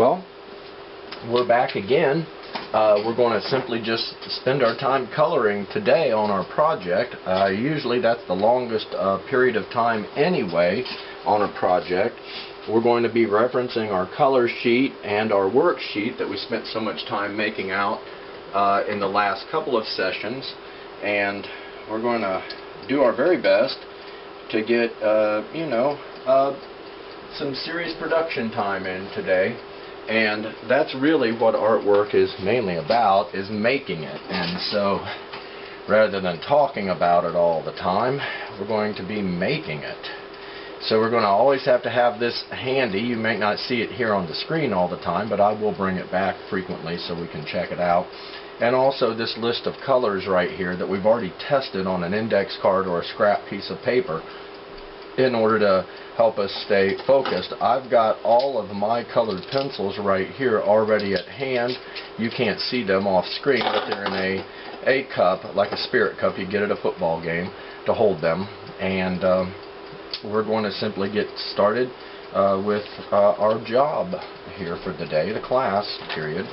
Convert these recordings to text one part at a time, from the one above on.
Well, we're back again. We're going to simply just spend our time coloring today on our project. Usually that's the longest period of time anyway on a project. We're going to be referencing our color sheet and our worksheet that we spent so much time making out in the last couple of sessions, and we're going to do our very best to get some serious production time in today. And that's really what artwork is mainly about, is making it. And so rather than talking about it all the time, we're going to be making it. So we're going to always have to have this handy. You may not see it here on the screen all the time, but I will bring it back frequently so we can check it out. And also this list of colors right here that we've already tested on an index card or a scrap piece of paper in order to help us stay focused. I've got all of my colored pencils right here already at hand. You can't see them off screen, but they're in a cup, like a spirit cup you get at a football game, to hold them. And we're going to simply get started with our job here for the day, the class period.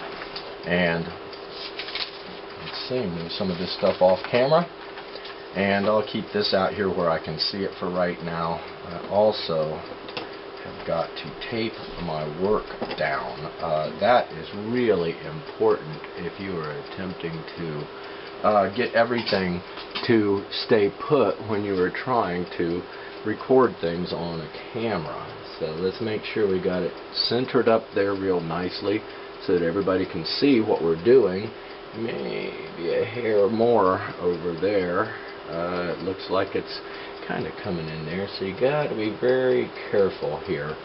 And let's see, move some of this stuff off camera. And I'll keep this out here where I can see it for right now. I also have got to tape my work down. That is really important if you are attempting to get everything to stay put when you are trying to record things on a camera. So let's make sure we got it centered up there real nicely so that everybody can see what we're doing. Maybe a hair more over there. It looks like it's kind of coming in there, so you got to be very careful here.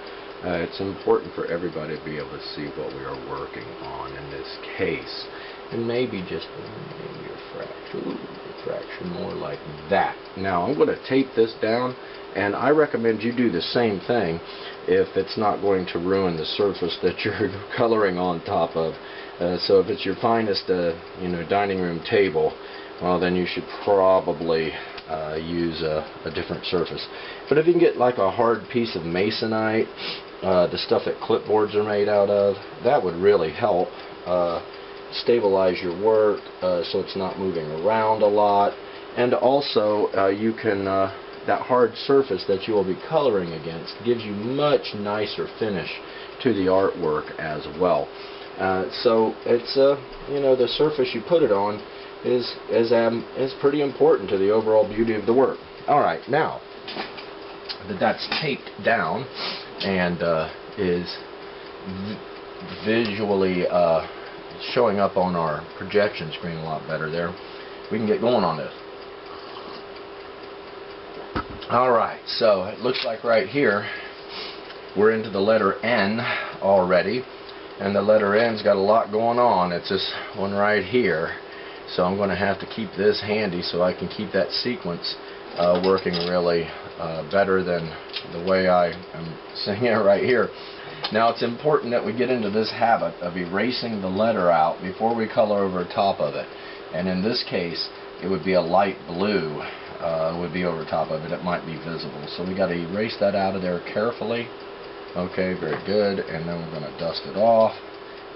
It's important for everybody to be able to see what we are working on in this case. And maybe just maybe a fraction more like that. Now I'm going to tape this down, and I recommend you do the same thing if it's not going to ruin the surface that you're coloring on top of. So if it's your finest dining room table, well, then you should probably use a different surface. But if you can get like a hard piece of masonite, the stuff that clipboards are made out of, that would really help stabilize your work so it's not moving around a lot. And also you can that hard surface that you will be coloring against gives you much nicer finish to the artwork as well. So it's the surface you put it on is pretty important to the overall beauty of the work. Alright, now that that's taped down and is visually showing up on our projection screen a lot better there, we can get going on this. Alright, so it looks like right here we're into the letter N already, and the letter N's got a lot going on. It's this one right here. So I'm going to have to keep this handy so I can keep that sequence working really better than the way I am seeing it right here. Now it's important that we get into this habit of erasing the letter out before we color over top of it. And in this case, it would be a light blue would be over top of it. It might be visible. So we got to erase that out of there carefully. Okay, very good. And then we're going to dust it off.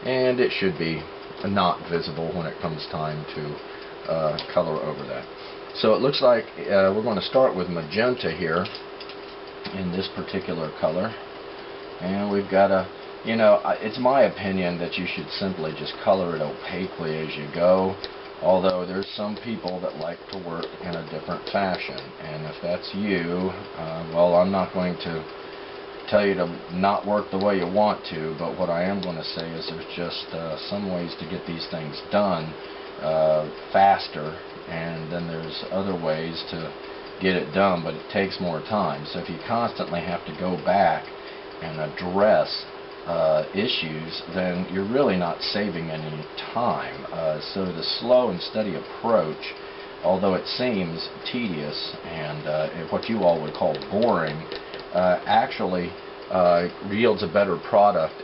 And it should be not visible when it comes time to color over that. So it looks like we're going to start with magenta here in this particular color, and we've got a, it's my opinion that you should simply just color it opaquely as you go, although there's some people that like to work in a different fashion, and if that's you, well, I'm not going to tell you to not work the way you want to, but what I am going to say is there's just some ways to get these things done faster, and then there's other ways to get it done, but it takes more time. So if you constantly have to go back and address issues, then you're really not saving any time. So the slow and steady approach, although it seems tedious and what you all would call boring, actually yields a better product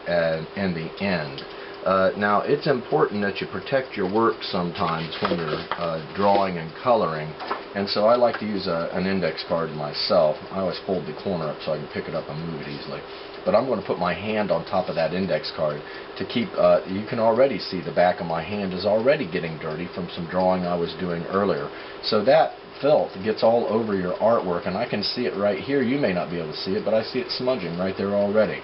in the end. Now, it's important that you protect your work sometimes when you're drawing and coloring, and so I like to use an index card myself. I always fold the corner up so I can pick it up and move it easily. But I'm going to put my hand on top of that index card to keep, you can already see the back of my hand is already getting dirty from some drawing I was doing earlier. So that filth gets all over your artwork, and I can see it right here. You may not be able to see it, but I see it smudging right there already.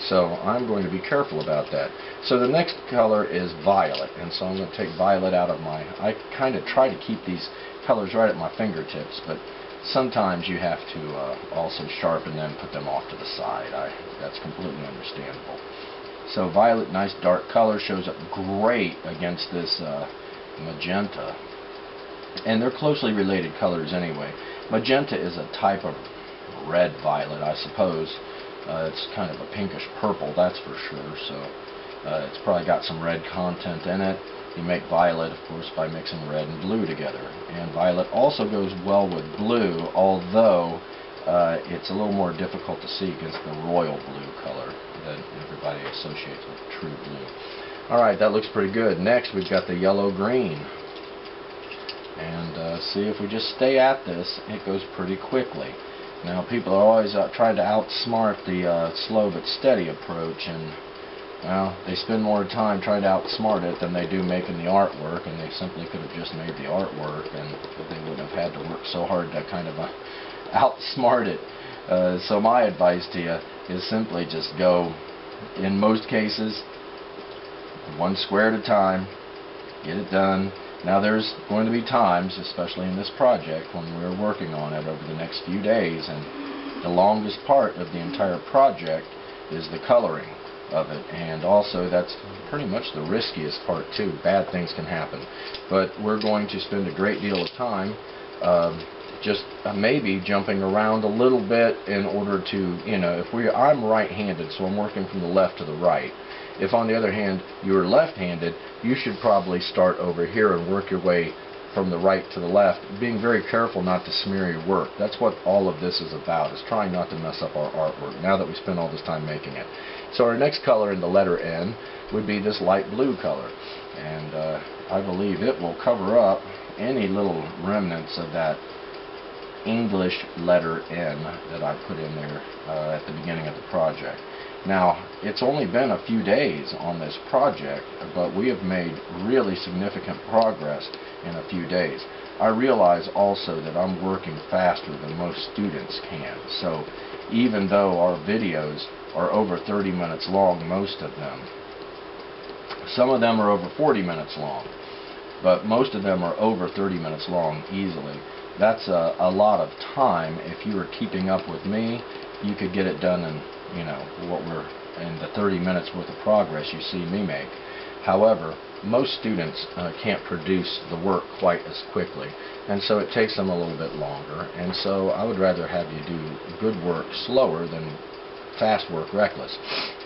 So I'm going to be careful about that. So the next color is violet, and so I'm going to take violet out of my, I kind of try to keep these colors right at my fingertips, but sometimes you have to also sharpen them, put them off to the side. That's completely understandable. So violet, nice dark color, shows up great against this magenta. And they're closely related colors anyway. Magenta is a type of red violet, I suppose. It's kind of a pinkish purple, that's for sure, so it's probably got some red content in it. You make violet, of course, by mixing red and blue together. And violet also goes well with blue, although it's a little more difficult to see against the royal blue color that everybody associates with true blue. Alright, that looks pretty good. Next, we've got the yellow-green. And see, if we just stay at this, it goes pretty quickly. Now, people are always trying to outsmart the slow but steady approach, and well, they spend more time trying to outsmart it than they do making the artwork, and they simply could have just made the artwork, and they wouldn't have had to work so hard to kind of outsmart it. So my advice to you is simply just go, in most cases, one square at a time, get it done. Now, there's going to be times, especially in this project, when we're working on it over the next few days, and the longest part of the entire project is the coloring of it, and also that's pretty much the riskiest part too. Bad things can happen, but we're going to spend a great deal of time just maybe jumping around a little bit in order to, I'm right-handed, so I'm working from the left to the right. If, on the other hand, you're left-handed, you should probably start over here and work your way from the right to the left, being very careful not to smear your work. That's what all of this is about, is trying not to mess up our artwork, now that we spent all this time making it. So our next color in the letter N would be this light blue color, and I believe it will cover up any little remnants of that English letter N that I put in there at the beginning of the project. Now, it's only been a few days on this project, but we have made really significant progress in a few days. I realize also that I'm working faster than most students can, so even though our videos are over 30 minutes long, most of them, some of them are over 40 minutes long, but most of them are over 30 minutes long easily. That's a lot of time. If you were keeping up with me, you could get it done in, what we're in the 30 minutes worth of progress you see me make. However, most students can't produce the work quite as quickly, and so it takes them a little bit longer, and so I would rather have you do good work slower than fast work reckless.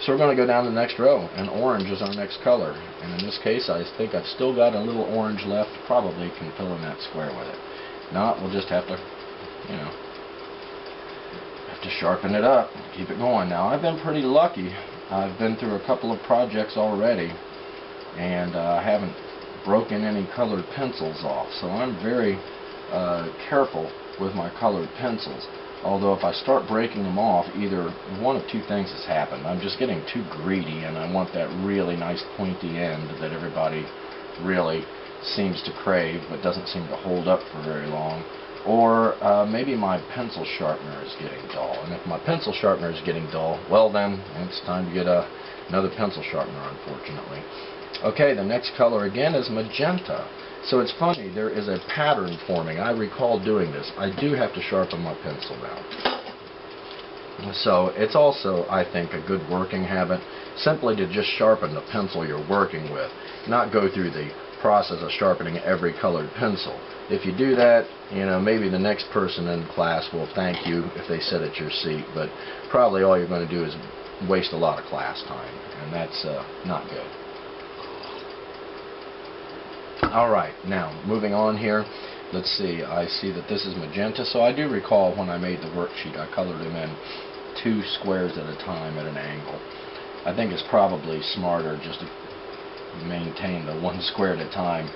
So we're going to go down the next row, and orange is our next color, and in this case I think I've still got a little orange left, probably can fill in that square with it. Not, we'll just have to, to sharpen it up, keep it going. Now, I've been pretty lucky. I've been through a couple of projects already, and I haven't broken any colored pencils off, so I'm very careful with my colored pencils. Although if I start breaking them off, either one of two things has happened. I'm just getting too greedy, and I want that really nice pointy end that everybody really seems to crave but doesn't seem to hold up for very long. Or maybe my pencil sharpener is getting dull, and if my pencil sharpener is getting dull, well then, it's time to get another pencil sharpener, unfortunately. Okay, the next color again is magenta. So it's funny, there is a pattern forming. I recall doing this. I do have to sharpen my pencil now. So it's also, I think, a good working habit simply to just sharpen the pencil you're working with, not go through the process of sharpening every colored pencil. If you do that, maybe the next person in class will thank you if they sit at your seat, but probably all you're going to do is waste a lot of class time, and that's not good. Alright, now moving on here, let's see, I see that this is magenta, so I do recall when I made the worksheet I colored them in 2 squares at a time at an angle. I think it's probably smarter just to maintain the 1 square at a time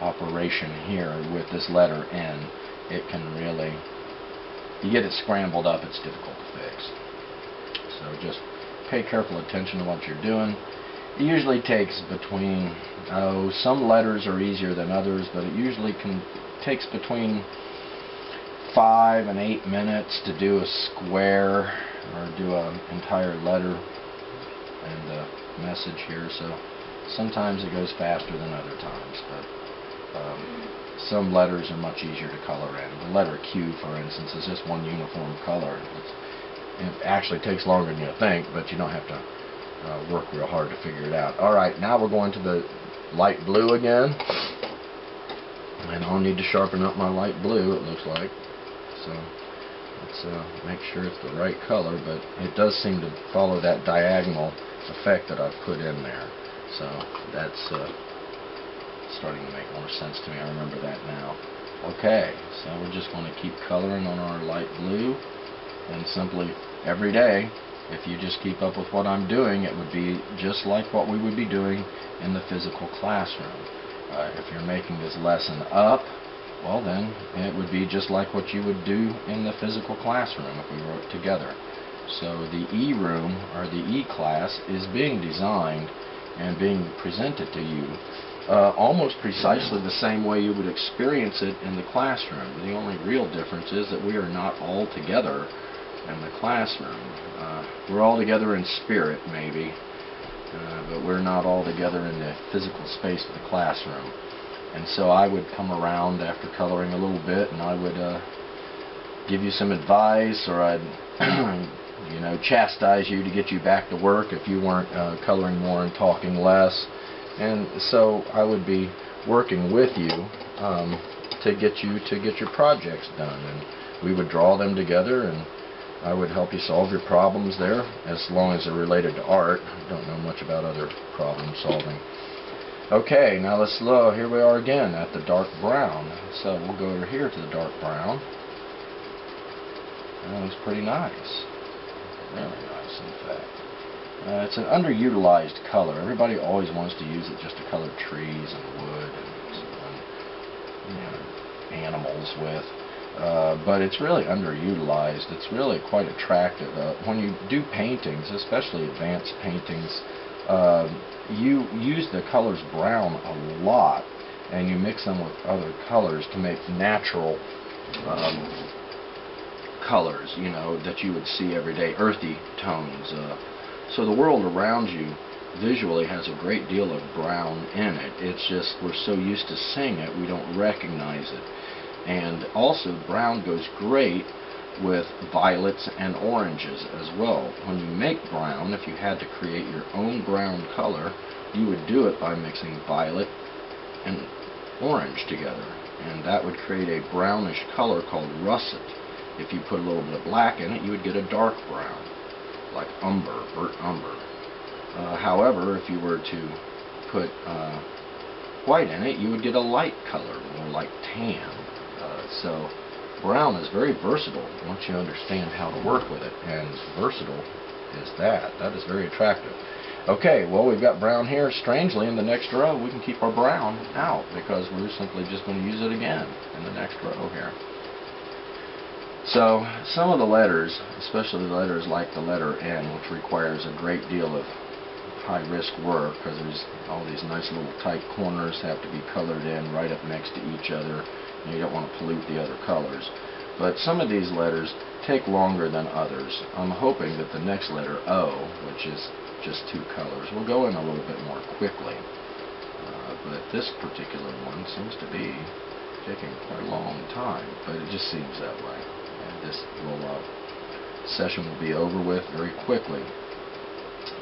operation here with this letter N, it can really, you get it scrambled up, it's difficult to fix. So just pay careful attention to what you're doing. It usually takes between, some letters are easier than others, but it usually takes between 5 and 8 minutes to do a square or do an entire letter and a message here. So sometimes it goes faster than other times, but some letters are much easier to color in. The letter Q, for instance, is just one uniform color. It actually takes longer than you think, but you don't have to work real hard to figure it out. Alright, now we're going to the light blue again. And I'll need to sharpen up my light blue, it looks like. So let's make sure it's the right color, but it does seem to follow that diagonal effect that I've put in there. So that's starting to make more sense to me. I remember that now. Okay, so we're just going to keep coloring on our light blue, and simply every day, if you just keep up with what I'm doing, it would be just like what we would be doing in the physical classroom. If you're making this lesson up, well then, it would be just like what you would do in the physical classroom if we wrote together. So the E room, or the E class, is being designed and being presented to you almost precisely the same way you would experience it in the classroom. The only real difference is that we are not all together in the classroom. We're all together in spirit, maybe, but we're not all together in the physical space of the classroom. And so I would come around after coloring a little bit, and I would give you some advice, or I'd chastise you to get you back to work if you weren't coloring more and talking less. And so I would be working with you to get your projects done, and we would draw them together, and I would help you solve your problems there, as long as they're related to art. I don't know much about other problem solving. Okay, now let's look. Here we are again at the dark brown. So we'll go over here to the dark brown. That looks pretty nice. Really nice, in fact. It's an underutilized color. Everybody always wants to use it just to color trees and wood and animals with. But it's really underutilized. It's really quite attractive. When you do paintings, especially advanced paintings, you use the colors brown a lot, and you mix them with other colors to make natural colors, that you would see every day, earthy tones. So the world around you visually has a great deal of brown in it. It's just we're so used to seeing it, we don't recognize it. And also, brown goes great with violets and oranges as well. When you make brown, if you had to create your own brown color, you would do it by mixing violet and orange together, and that would create a brownish color called russet. If you put a little bit of black in it, you would get a dark brown, like umber, burnt umber. However, if you were to put white in it, you would get a light color, more like tan. So brown is very versatile once you understand how to work with it, and versatile is that. That is very attractive. Okay, well, we've got brown here. Strangely, in the next row, we can keep our brown out because we're simply just going to use it again in the next row here. So some of the letters, especially the letters like the letter N, which requires a great deal of high-risk work because there's all these nice little tight corners have to be colored in right up next to each other. You don't want to pollute the other colors. But some of these letters take longer than others. I'm hoping that the next letter, O, which is just 2 colors, will go in a little bit more quickly. But this particular one seems to be taking quite a long time, but it just seems that way. And this session will be over with very quickly.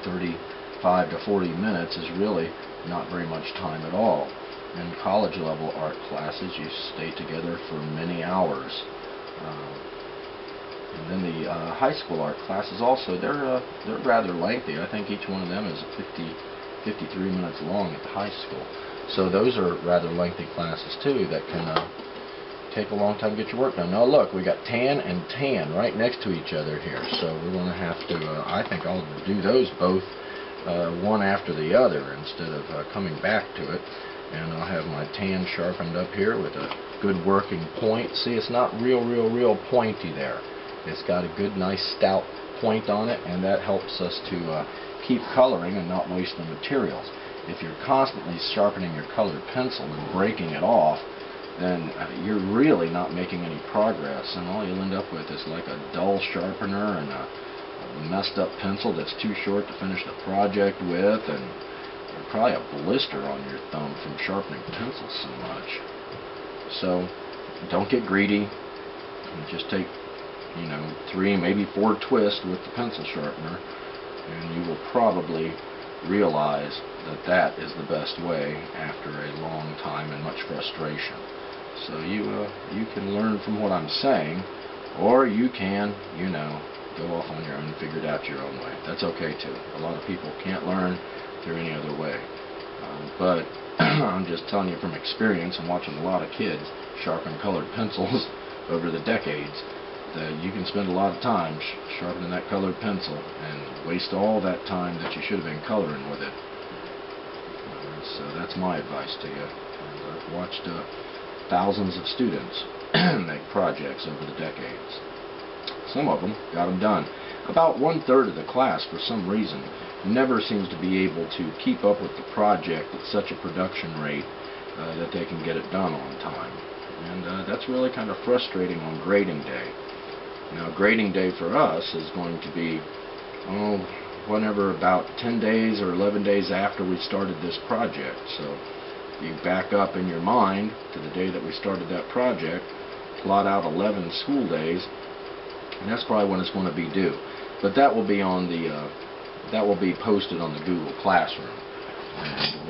35 to 40 minutes is really not very much time at all. In college level art classes, you stay together for many hours. And then the high school art classes also, they're rather lengthy. I think each one of them is 53 minutes long at the high school. So those are rather lengthy classes too that can take a long time to get your work done. Now look, we got tan and tan right next to each other here. So we're going to have to, I think I'll do those both one after the other instead of coming back to it. And I'll have my tan sharpened up here with a good working point. See, it's not real pointy there. It's got a good, nice, stout point on it, and that helps us to keep coloring and not waste the materials. If you're constantly sharpening your colored pencil and breaking it off, then you're really not making any progress, and all you'll end up with is like a dull sharpener and a messed up pencil that's too short to finish the project with, and probably a blister on your thumb from sharpening pencils so much. So don't get greedy. Just take, 3, maybe 4 twists with the pencil sharpener, and you will probably realize that that is the best way after a long time and much frustration. So you can learn from what I'm saying, or you can, go off on your own and figure it out your own way. That's okay too. A lot of people can't learn through any other way. But I'm just telling you from experience and watching a lot of kids sharpen colored pencils over the decades, that you can spend a lot of time sharpening that colored pencil and waste all that time that you should have been coloring with it. So that's my advice to you. And I've watched thousands of students make projects over the decades. Some of them got them done. About 1/3 of the class, for some reason, never seems to be able to keep up with the project at such a production rate that they can get it done on time. And that's really kind of frustrating on grading day. Now, grading day for us is going to be, whenever about 10 days or 11 days after we started this project. So you back up in your mind to the day that we started that project, plot out 11 school days, and that's probably when it's going to be due. But that will be on the that will be posted on the Google Classroom, and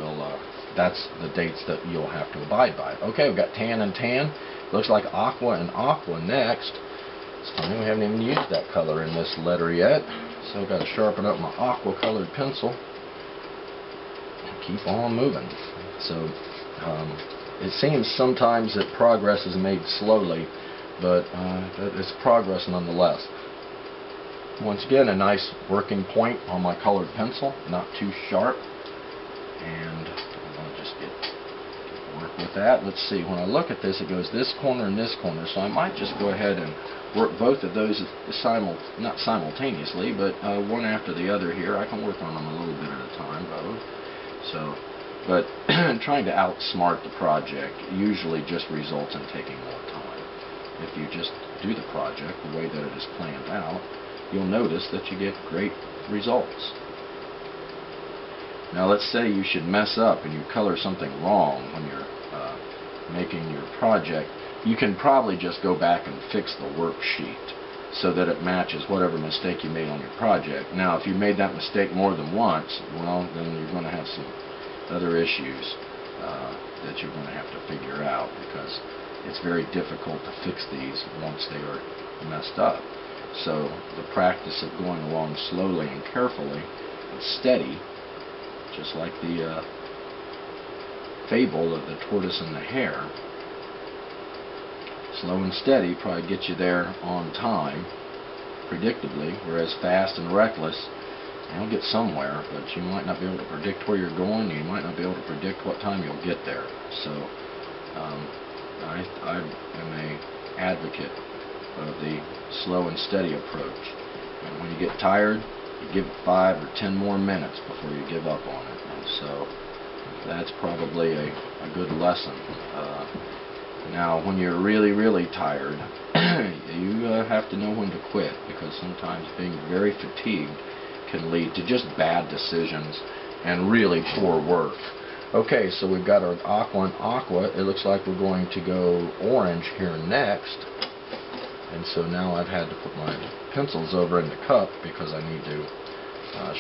that's the dates that you'll have to abide by. Okay, we've got tan and tan. Looks like aqua and aqua next. It's funny, we haven't even used that color in this letter yet, so I've got to sharpen up my aqua colored pencil and keep on moving. So it seems sometimes that progress is made slowly, but it's progress nonetheless. Once again, a nice working point on my colored pencil, not too sharp, and I'll just get work with that. Let's see, when I look at this, it goes this corner and this corner, so I might just go ahead and work both of those not simultaneously, but one after the other here. I can work on them a little bit at a time, both. So, but trying to outsmart the project usually just results in taking more time. If you just do the project the way that it is planned out, you'll notice that you get great results. Now let's say you should mess up and you color something wrong when you're making your project. You can probably just go back and fix the worksheet so that it matches whatever mistake you made on your project. Now if you made that mistake more than once, well, then you're going to have some other issues that you're going to have to figure out, because it's very difficult to fix these once they are messed up. So the practice of going along slowly and carefully and steady, just like the fable of the tortoise and the hare, slow and steady probably gets you there on time, predictably, whereas fast and reckless, you'll get somewhere, but you might not be able to predict where you're going, you might not be able to predict what time you'll get there. So I am an advocate of the slow and steady approach. And when you get tired, you give it 5 or 10 more minutes before you give up on it. And so that's probably a good lesson. Now, when you're really tired, you have to know when to quit, because sometimes being very fatigued can lead to just bad decisions and really poor work. Okay, so we've got our aqua and aqua. It looks like we're going to go orange here next. And so now I've had to put my pencils over in the cup because I need to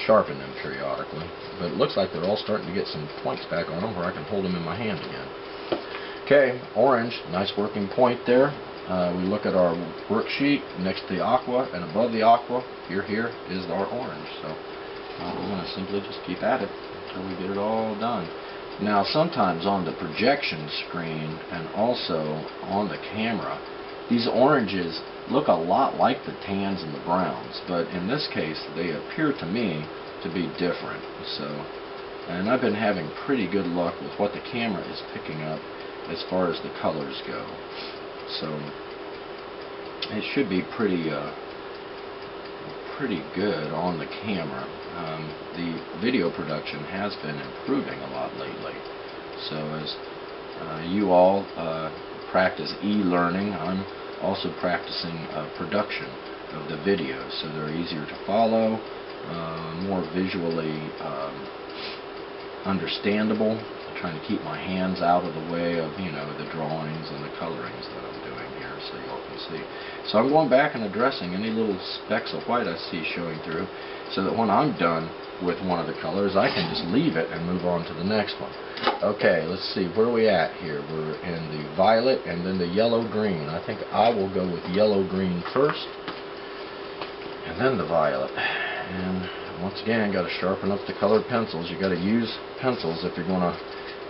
sharpen them periodically. But it looks like they're all starting to get some points back on them where I can hold them in my hand again. Okay, orange, nice working point there. We look at our worksheet next to the aqua, and above the aqua, here is our orange. So we're going to simply just keep at it until we get it all done. Now sometimes on the projection screen and also on the camera, these oranges look a lot like the tans and the browns, but in this case they appear to me to be different. So, and I've been having pretty good luck with what the camera is picking up as far as the colors go. So it should be pretty good on the camera. The video production has been improving a lot lately. So as you all practice e-learning, I'm also practicing production of the videos, so they're easier to follow, more visually understandable. I'm trying to keep my hands out of the way of, you know, the drawings and the colorings that I'm doing here, so you all can see. So I'm going back and addressing any little specks of white I see showing through, so that when I'm done with one of the colors, I can just leave it and move on to the next one. Okay, let's see, where are we at here? We're in the violet and then the yellow-green. I think I will go with yellow-green first, and then the violet. And once again, got to sharpen up the colored pencils. You got to use pencils if you're going to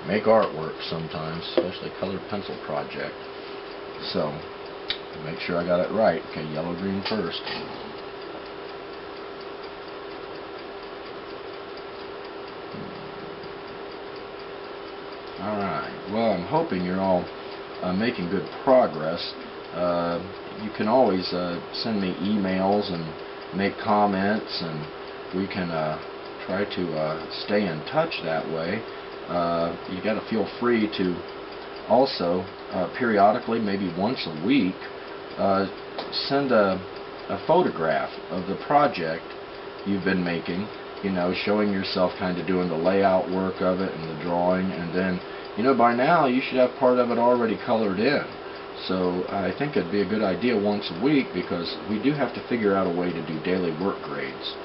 make artwork sometimes, especially colored pencil project. So, make sure I got it right. Okay, yellow-green first. Alright, well, I'm hoping you're all making good progress. You can always send me emails and make comments, and we can try to stay in touch that way. You got to feel free to also periodically, maybe once a week, send a photograph of the project you've been making, you know, showing yourself kind of doing the layout work of it and the drawing, and then, you know, by now you should have part of it already colored in. So I think it'd be a good idea once a week, because we do have to figure out a way to do daily work grades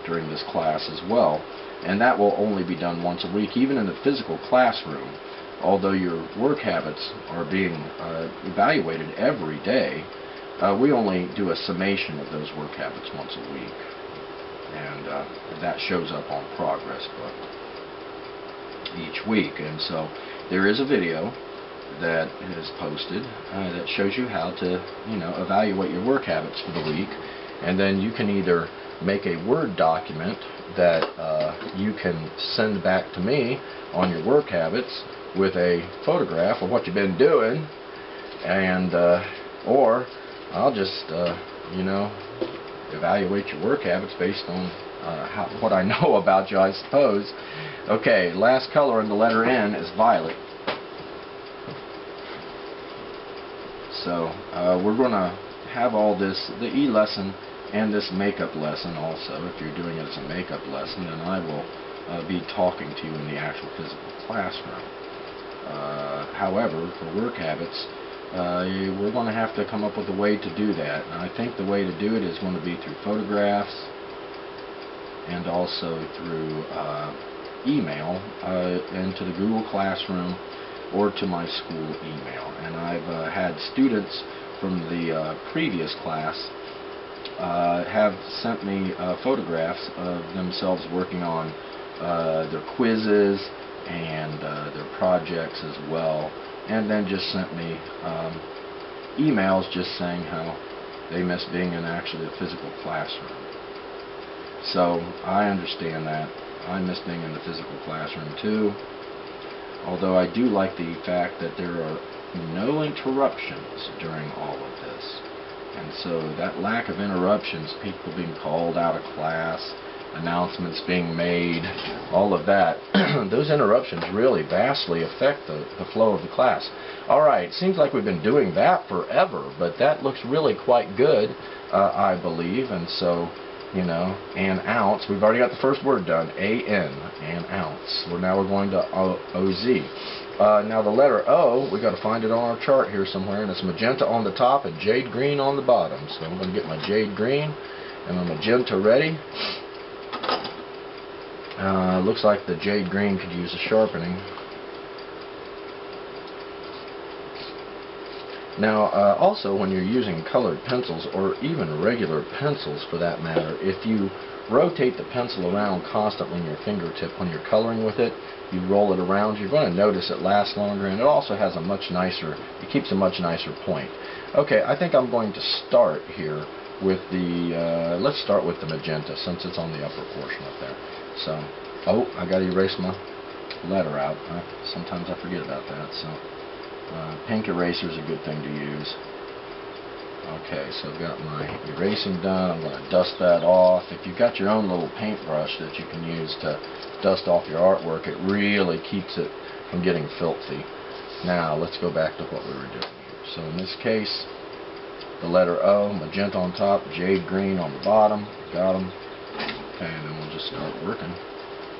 during this class as well, and that will only be done once a week, even in the physical classroom. Although your work habits are being evaluated every day, we only do a summation of those work habits once a week, and that shows up on progress book each week. And so there is a video that is posted that shows you how to, you know, evaluate your work habits for the week, and then you can either make a Word document that you can send back to me on your work habits with a photograph of what you've been doing, and or I'll just you know, evaluate your work habits based on what I know about you, I suppose. Okay, last color in the letter N is violet. So we're going to have all this, the E lesson and this makeup lesson also. If you're doing it as a makeup lesson, then I will be talking to you in the actual physical classroom. However, for work habits, we're going to have to come up with a way to do that. And I think the way to do it is going to be through photographs and also through email into the Google Classroom or to my school email. And I've had students from the previous class have sent me photographs of themselves working on their quizzes and their projects as well, and then just sent me emails just saying how they miss being in actually a physical classroom. So I understand that. I miss being in the physical classroom too, although I do like the fact that there are no interruptions during all of this. And so that lack of interruptions, people being called out of class, announcements being made, all of that, those interruptions really vastly affect the flow of the class. Alright, seems like we've been doing that forever, but that looks really quite good, I believe. And so, you know, an ounce, we've already got the first word done, A-N, an ounce. Now we're going to O-Z. Now the letter O, we got to find it on our chart here somewhere, and it's magenta on the top and jade green on the bottom. So I'm going to get my jade green and my magenta ready. Looks like the jade green could use a sharpening. Now also, when you're using colored pencils, or even regular pencils for that matter, if you rotate the pencil around constantly in your fingertip when you're coloring with it, you roll it around, you're going to notice it lasts longer, and it also has a much nicer, it keeps a much nicer point. Okay, I think I'm going to start here with the, let's start with the magenta since it's on the upper portion up there. So, oh, I got to erase my letter out. Sometimes I forget about that. So, pink eraser is a good thing to use. Okay, so I've got my erasing done. I'm going to dust that off. If you've got your own little paintbrush that you can use to dust off your artwork, it really keeps it from getting filthy. Now, let's go back to what we were doing here. So in this case, the letter O, magenta on top, jade green on the bottom. Got them. Okay, and then we'll just start working.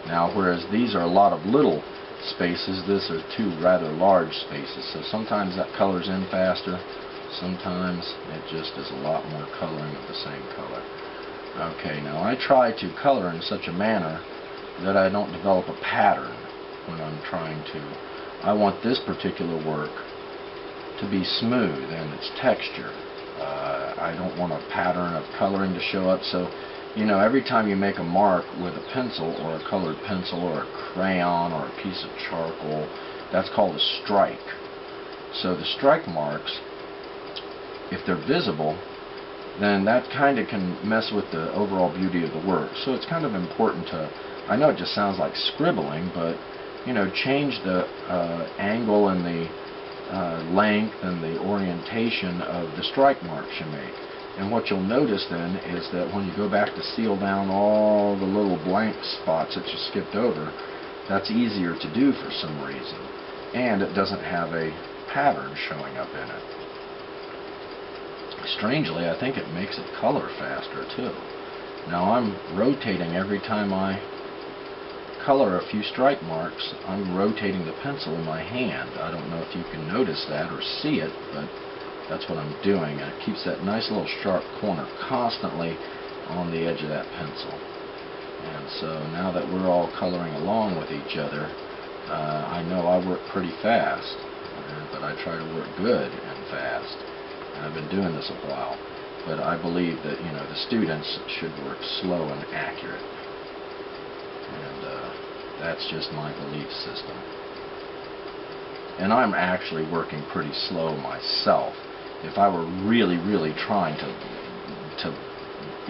Now, whereas these are a lot of little spaces, this are two rather large spaces. So sometimes that colors in faster. Sometimes it just is a lot more coloring of the same color. Okay, now I try to color in such a manner that I don't develop a pattern when I'm trying to. I want this particular work to be smooth in its texture. I don't want a pattern of coloring to show up. So, you know, every time you make a mark with a pencil or a colored pencil or a crayon or a piece of charcoal, that's called a strike. So the strike marks, if they're visible, then that kind of can mess with the overall beauty of the work. So it's kind of important to, I know it just sounds like scribbling, but you know, change the angle and the length and the orientation of the strike marks you make. And what you'll notice then is that when you go back to seal down all the little blank spots that you skipped over, that's easier to do for some reason. And it doesn't have a pattern showing up in it. Strangely, I think it makes it color faster too. Now I'm rotating every time I color a few strike marks. I'm rotating the pencil in my hand. I don't know if you can notice that or see it, but that's what I'm doing. And it keeps that nice little sharp corner constantly on the edge of that pencil. And so now that we're all coloring along with each other, I know I work pretty fast, but I try to work good and fast. And I've been doing this a while, but I believe that, you know, the students should work slow and accurate. And that's just my belief system. And I'm actually working pretty slow myself. If I were really, really trying to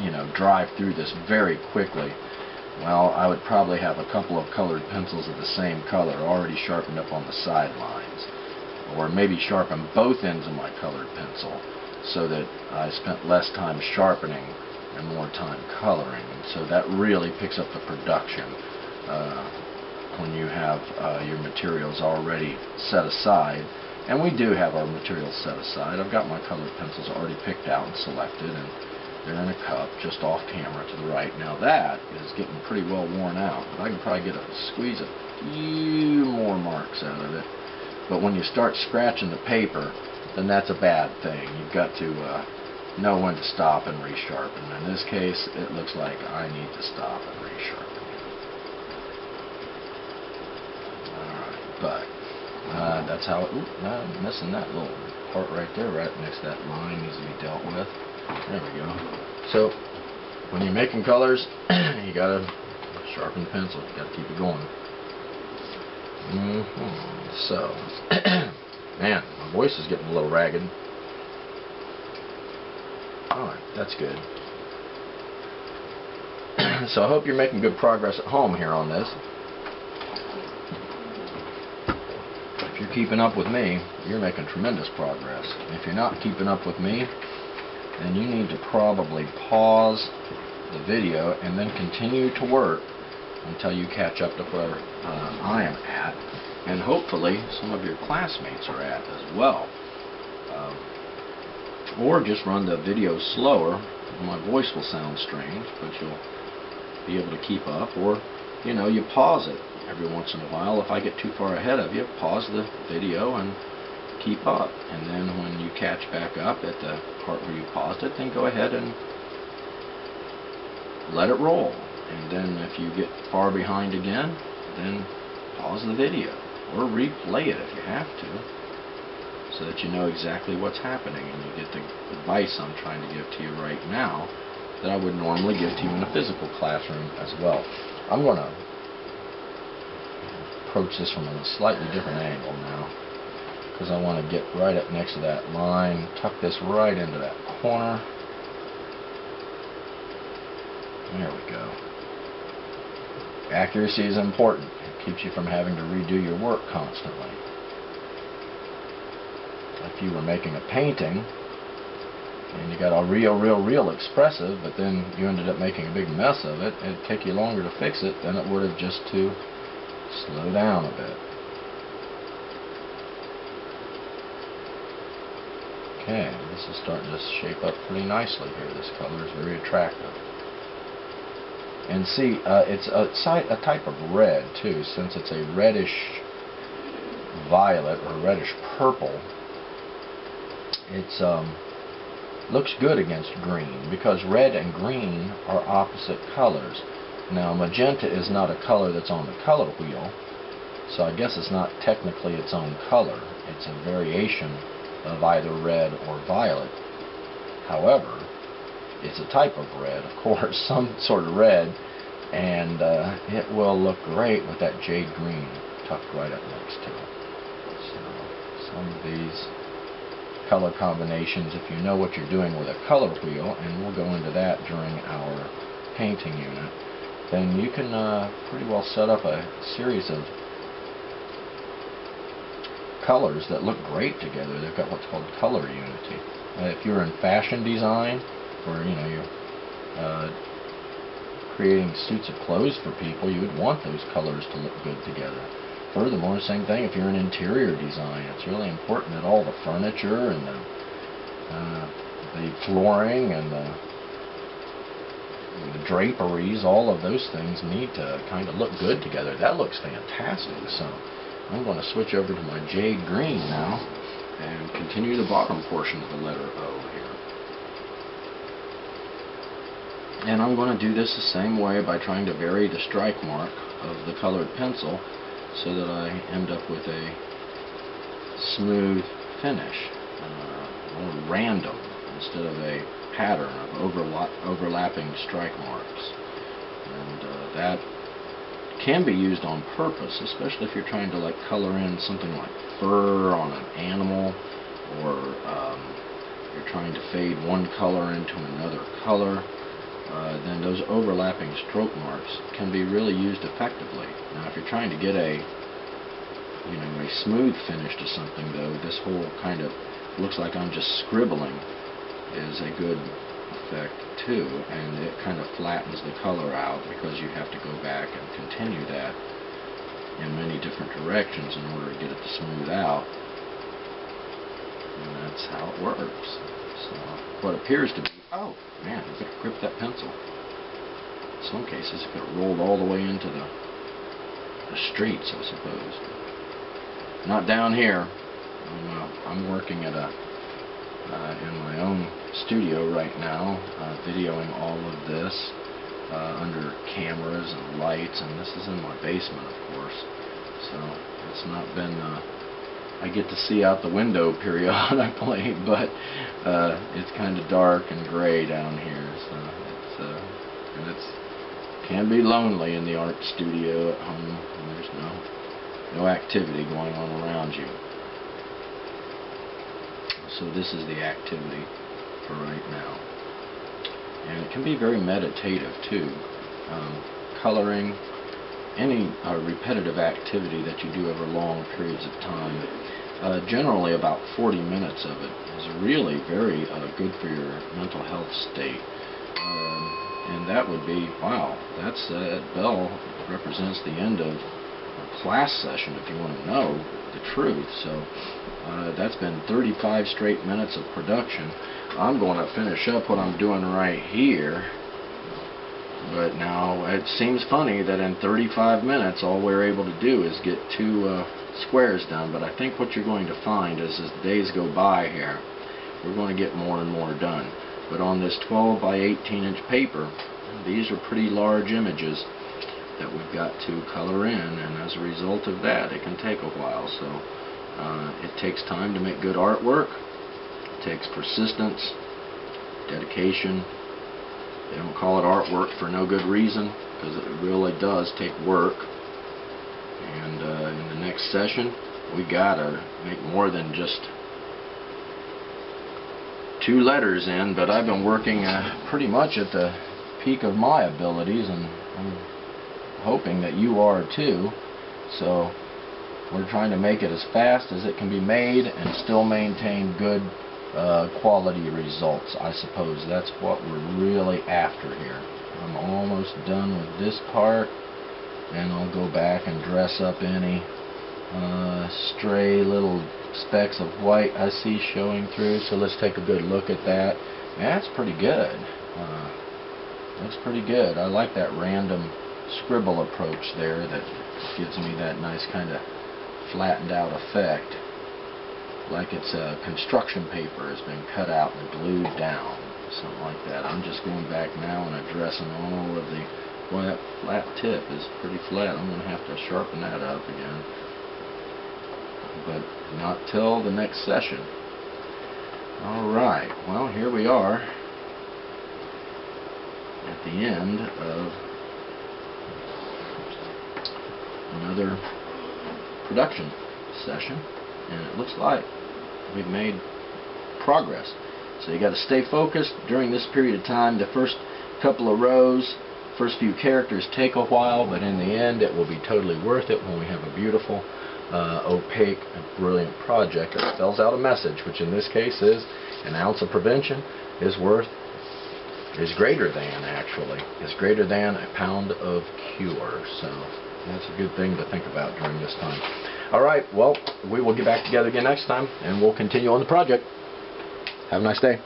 you know, drive through this very quickly, well, I would probably have a couple of colored pencils of the same color already sharpened up on the sidelines. Or maybe sharpen both ends of my colored pencil so that I spent less time sharpening and more time coloring. And so that really picks up the production when you have your materials already set aside. And we do have our materials set aside. I've got my colored pencils already picked out and selected, and they're in a cup just off camera to the right. Now that is getting pretty well worn out, but I can probably squeeze a few more marks out of it. But when you start scratching the paper, then that's a bad thing. You've got to know when to stop and resharpen. In this case, it looks like I need to stop and resharpen. Alright, but that's how it... Oop, I'm missing that little part right there, right next to that line needs to be dealt with. There we go. So, when you're making colors, you gotta sharpen the pencil. You gotta keep it going. So, man, my voice is getting a little ragged. Alright, that's good. So I hope you're making good progress at home here on this. If you're keeping up with me, you're making tremendous progress. If you're not keeping up with me, then you need to probably pause the video and then continue to work until you catch up to where I am at, and hopefully some of your classmates are at as well. Or just run the video slower. My voice will sound strange, but you'll be able to keep up. Or, you know, you pause it every once in a while. If I get too far ahead of you, pause the video and keep up. And then when you catch back up at the part where you paused it, then go ahead and let it roll. And then if you get far behind again, then pause the video or replay it if you have to, so that you know exactly what's happening and you get the advice I'm trying to give to you right now that I would normally give to you in a physical classroom as well. I'm going to approach this from a slightly different angle now, because I want to get right up next to that line, tuck this right into that corner, There we go. Accuracy is important. It keeps you from having to redo your work constantly. If you were making a painting and you got a real expressive, but then you ended up making a big mess of it, it'd take you longer to fix it than it would have just to slow down a bit. Okay, this is starting to shape up pretty nicely here. This color is very attractive. And see, it's a type of red too, since it's a reddish violet or reddish purple. It's looks good against green, because red and green are opposite colors. Now magenta is not a color that's on the color wheel, so I guess it's not technically its own color. It's a variation of either red or violet. However, it's a type of red, of course, some sort of red, and it will look great with that jade green tucked right up next to it. So some of these color combinations, if you know what you're doing with a color wheel, and we'll go into that during our painting unit, then you can pretty well set up a series of colors that look great together. They've got what's called color unity. If you're in fashion design, or you're creating suits of clothes for people, you would want those colors to look good together. Furthermore, same thing if you're in interior design. It's really important that all the furniture and the flooring and the draperies, all of those things need to kind of look good together. That looks fantastic. So I'm going to switch over to my jade green now and continue the bottom portion of the letter O here. And I'm going to do this the same way by trying to vary the strike mark of the colored pencil so that I end up with a smooth finish, more random instead of a pattern of overlapping strike marks. And that can be used on purpose, especially if you're trying to color in something like fur on an animal, or you're trying to fade one color into another color. Then those overlapping stroke marks can be really used effectively. Now if you're trying to get a smooth finish to something, though, this whole kind of looks like I'm just scribbling is a good effect too, and it kind of flattens the color out because you have to go back and continue that in many different directions in order to get it to smooth out, and that's how it works. So what appears to be, oh man, you better grip that pencil. In some cases it got rolled all the way into the streets, I suppose. Not down here. I'm working at in my own studio right now, videoing all of this under cameras and lights, and this is in my basement, of course. So it's not been. I get to see out the window periodically, but it's kind of dark and gray down here. So it's can be lonely in the art studio at home when there's no activity going on around you. So this is the activity for right now. And it can be very meditative too. Coloring, any repetitive activity that you do over long periods of time, generally about 40 minutes of it, is really very good for your mental health state. And that would be, wow, that's that bell represents the end of a class session if you want to know the truth. So that's been 35 straight minutes of production. I'm going to finish up what I'm doing right here, but now it seems funny that in 35 minutes all we're able to do is get 2 squares done, but I think what you're going to find is as the days go by here, we're going to get more and more done. But on this 12 by 18 inch paper, these are pretty large images that we've got to color in, and as a result of that it can take a while. So it takes time to make good artwork. It takes persistence, dedication. They don't call it artwork for no good reason, because it really does take work. And in the next session we gotta make more than just 2 letters in, but I've been working pretty much at the peak of my abilities, and I'm hoping that you are too. So we're trying to make it as fast as it can be made and still maintain good quality results. I suppose that's what we're really after here. I'm almost done with this part, and I'll go back and dress up any stray little specks of white I see showing through. So let's take a good look at that. That's pretty good. That's pretty good. I like that random scribble approach there that gives me that nice kind of flattened out effect, like it's construction paper has been cut out and glued down, something like that. I'm just going back now and addressing all of the, boy, that flat tip is pretty flat. I'm going to have to sharpen that up again, but not till the next session. Alright, well, here we are at the end of another production session, and it looks like we've made progress. So you got to stay focused during this period of time. The first couple of rows, first few characters take a while, but in the end it will be totally worth it when we have a beautiful opaque and brilliant project that spells out a message, which in this case is an ounce of prevention is greater than a pound of cure. So that's a good thing to think about during this time. Alright, well, we will get back together again next time, and we'll continue on the project. Have a nice day.